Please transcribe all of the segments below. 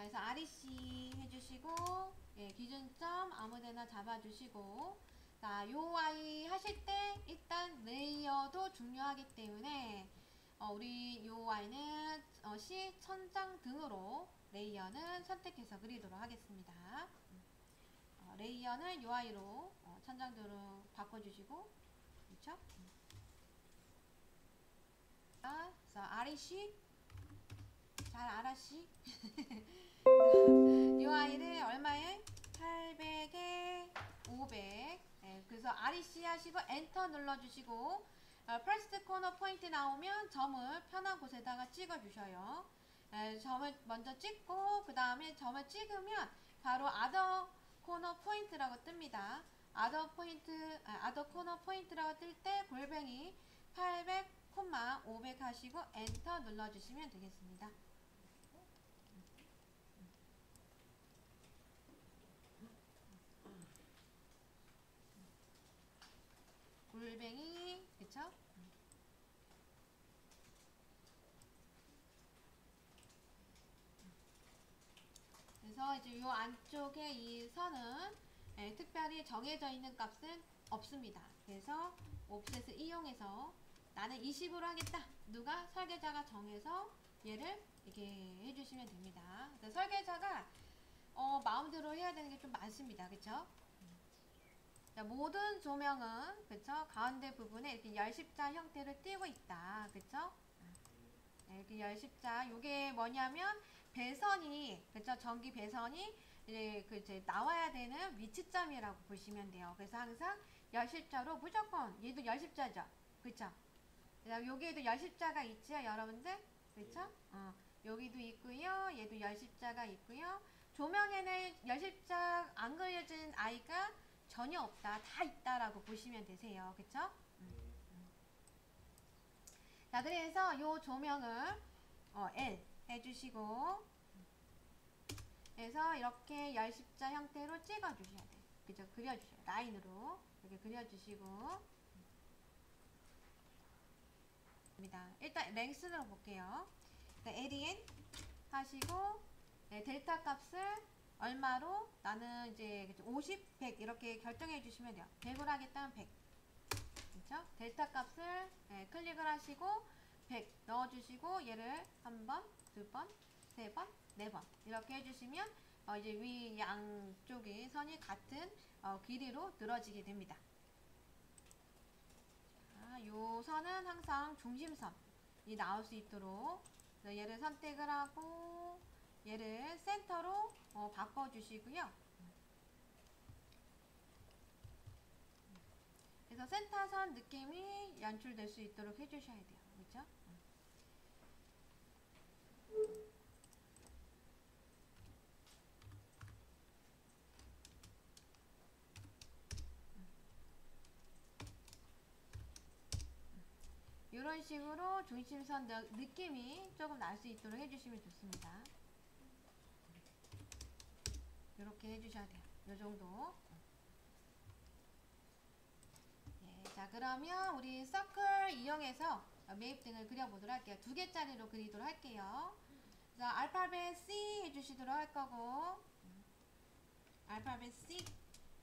그래서 REC 해주시고, 예, 기준점 아무데나 잡아주시고, 자, 요 아이 하실 때 일단 레이어도 중요하기 때문에 우리 요 아이는 C 천장 등으로 레이어는 선택해서 그리도록 하겠습니다. 레이어는 요 아이로 천장 등으로 바꿔주시고, 그렇죠? 그래서 REC 잘 알았시? 이 아이를 얼마에? 800에 500. 네, 그래서 REC 하시고 엔터 눌러주시고 퍼스트 코너 포인트 나오면 점을 편한 곳에다가 찍어 주셔요. 점을 먼저 찍고 그 다음에 점을 찍으면 바로 아더 코너 포인트라고 뜹니다. 아더 코너 포인트라고 뜰 때 골뱅이 800, 500 하시고 엔터 눌러주시면 되겠습니다. 골뱅이, 그쵸? 그래서 이제 요 안쪽에 이 선은 특별히 정해져 있는 값은 없습니다. 그래서 옵셋을 이용해서 나는 20으로 하겠다. 누가? 설계자가 정해서 얘를 이렇게 해주시면 됩니다. 설계자가 마음대로 해야 되는 게 좀 많습니다. 그쵸? 자, 모든 조명은 그쵸? 가운데 부분에 이렇게 열십자 형태를 띄고 있다. 그쵸? 이렇게 열십자, 요게 뭐냐면 배선이, 그쵸? 전기 배선이 이제 나와야 되는 위치점이라고 보시면 돼요. 그래서 항상 열십자로 무조건, 얘도 열십자죠, 그쵸? 여기에도 열십자가 있죠, 여러분들, 그쵸? 여기도 있고요, 얘도 열십자가 있고요. 조명에는 열십자 안 그려진 아이가 전혀 없다, 다 있다라고 보시면 되세요, 그쵸? 자, 그래서 요 조명을 L 해주시고, 그래서 이렇게 열십자 형태로 찍어주셔야 돼요. 그죠? 그려주셔요. 라인으로 이렇게 그려주시고, 일단 랭스로 볼게요. LEN 하시고, 네, 델타 값을 얼마로? 나는 이제 50, 100 이렇게 결정해 주시면 돼요. 100으로 하겠다면 100. 그렇죠? 델타 값을 클릭을 하시고 100 넣어주시고 얘를 한 번, 두 번, 세 번, 네 번 이렇게 해주시면 이제 위 양쪽의 선이 같은 길이로 늘어지게 됩니다. 요 선은 항상 중심선이 나올 수 있도록 얘를 선택을 하고 얘를 센터로 바꿔주시고요. 그래서 센터선 느낌이 연출될 수 있도록 해주셔야 돼요. 그렇죠? 이런 식으로 중심선 느낌이 조금 날 수 있도록 해주시면 좋습니다. 이렇게 해주셔야 돼요. 이 정도. 예, 자, 그러면 우리 서클 이용해서 매입등을 그려보도록 할게요. 2개짜리로 그리도록 할게요. 자, 알파벳 C 해주시도록 할 거고, 알파벳 C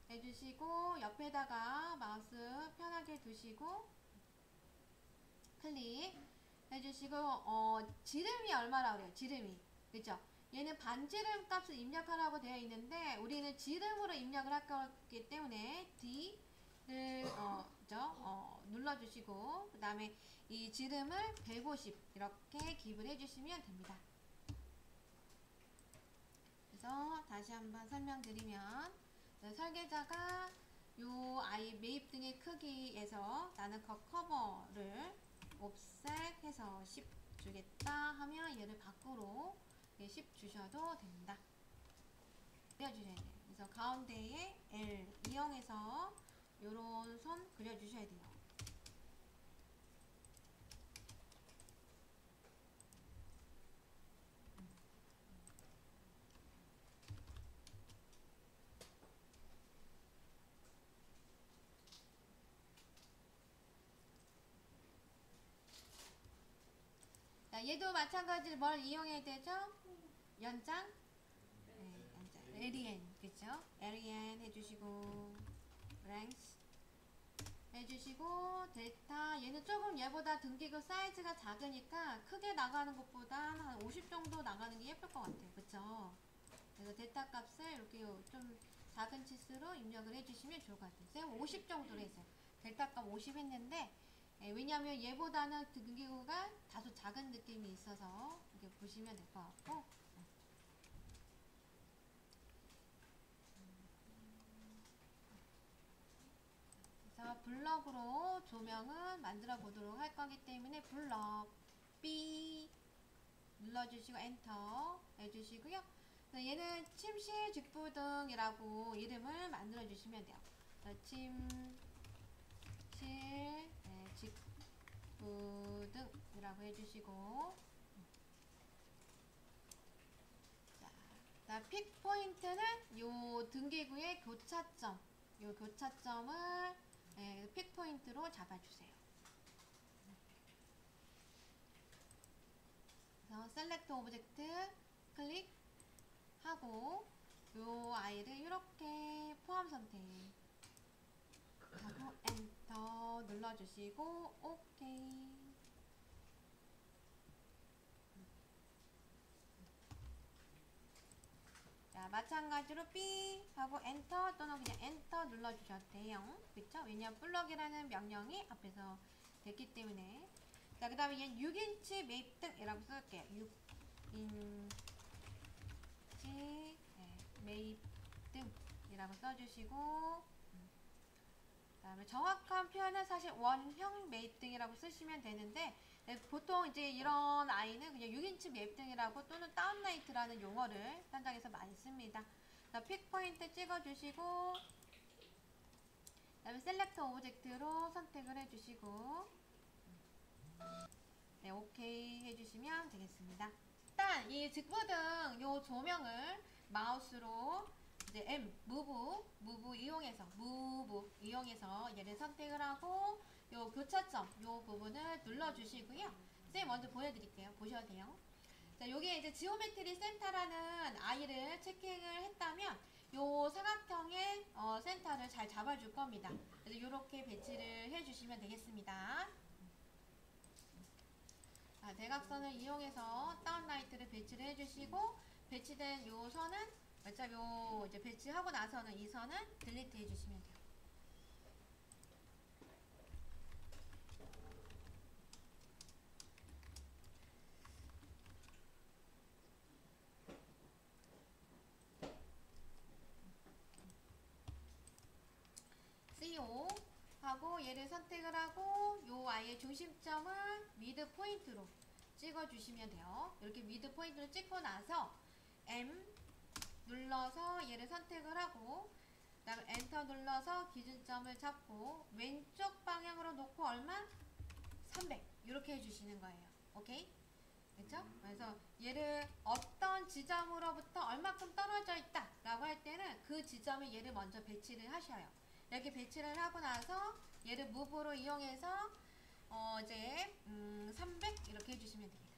해주시고, 옆에다가 마우스 편하게 두시고, 클릭 해주시고, 지름이 얼마라고 그래요? 지름이. 그죠? 얘는 반지름 값을 입력하라고 되어 있는데, 우리는 지름으로 입력을 할 거기 때문에, D를, 눌러주시고, 그 다음에 이 지름을 150 이렇게 기입을 해주시면 됩니다. 그래서 다시 한번 설명드리면, 설계자가 요 아이 매입 등의 크기에서 나는 커버를 옵셋 해서 10 주겠다 하면 얘를 밖으로 10 주셔도 됩니다. 그려주셔야 돼요. 그래서 가운데에 L 이용해서 요런 선 그려주셔야 돼요. 자, 얘도 마찬가지로 뭘 이용해야 되죠? 연장 len 그쵸? len 해주시고 length 해주시고 데이터 얘는 조금 얘보다 등기구 사이즈가 작으니까 크게 나가는 것보다 한 50 정도 나가는 게 예쁠 것 같아요. 그쵸? 그래서 데이터 값을 이렇게 좀 작은 치수로 입력을 해주시면 좋을 것 같아요. 쌤 50 정도로 했어요. 데이터 값 50 했는데 왜냐면 얘보다는 등기구가 다소 작은 느낌이 있어서 이렇게 보시면 될 것 같고 그래서 블럭으로 조명은 만들어 보도록 할 거기 때문에 블럭 B 눌러주시고 엔터 해주시고요. 얘는 침실 직부등이라고 이름을 만들어 주시면 돼요. 침실 직부등이라고 해주시고 자, 픽 포인트는 요 등기구의 교차점 요 교차점을 픽 포인트로 잡아주세요. 그래서 셀렉트 오브젝트 클릭하고 요 아이를 이렇게 포함 선택하고 엔터 눌러주시고 오케이. 자, 마찬가지로 B 하고 엔터 또는 그냥 엔터 눌러주셔도 돼요. 그쵸? 왜냐면 블럭이라는 명령이 앞에서 됐기 때문에. 자, 그 다음에 얘는 6인치 매입등이라고 쓸게요. 6인치 매입등이라고 써주시고 그 다음에 정확한 표현은 사실 원형 매입등이라고 쓰시면 되는데 보통 이제 이런 아이는 그냥 6인치 매입등이라고 또는 다운라이트라는 용어를 현장에서 많이 씁니다. 픽 포인트 찍어주시고 그 다음에 셀렉트 오브젝트로 선택을 해주시고 네, 오케이 해주시면 되겠습니다. 일단 이 직부등 요 조명을 마우스로 이제 move 이용해서 얘를 선택을 하고 요 교차점 요 부분을 눌러주시고요. 쌤 먼저 보여드릴게요. 보셔도 돼요. 자, 요게 이제 지오메트리 센터라는 아이를 체킹을 했다면 요 사각형의 센터를 잘 잡아줄 겁니다. 그래서 요렇게 배치를 해주시면 되겠습니다. 자, 대각선을 이용해서 다운라이트를 배치를 해주시고 배치된 요 선은 어차피 요 이제 배치하고 나서는 이 선은 딜리트 해주시면 돼요. CO 하고 얘를 선택을 하고 요 아이의 중심점을 미드 포인트로 찍어주시면 돼요. 이렇게 미드 포인트를 찍고 나서 M 눌러서 얘를 선택을 하고 그 다음에 엔터 눌러서 기준점을 잡고 왼쪽 방향으로 놓고 얼마? 300 이렇게 해주시는 거예요. 오케이? 그쵸? 그래서 얘를 어떤 지점으로부터 얼마큼 떨어져 있다 라고 할 때는 그 지점에 얘를 먼저 배치를 하셔요. 이렇게 배치를 하고 나서 얘를 무브로 이용해서 이제 300 이렇게 해주시면 되겠습니다.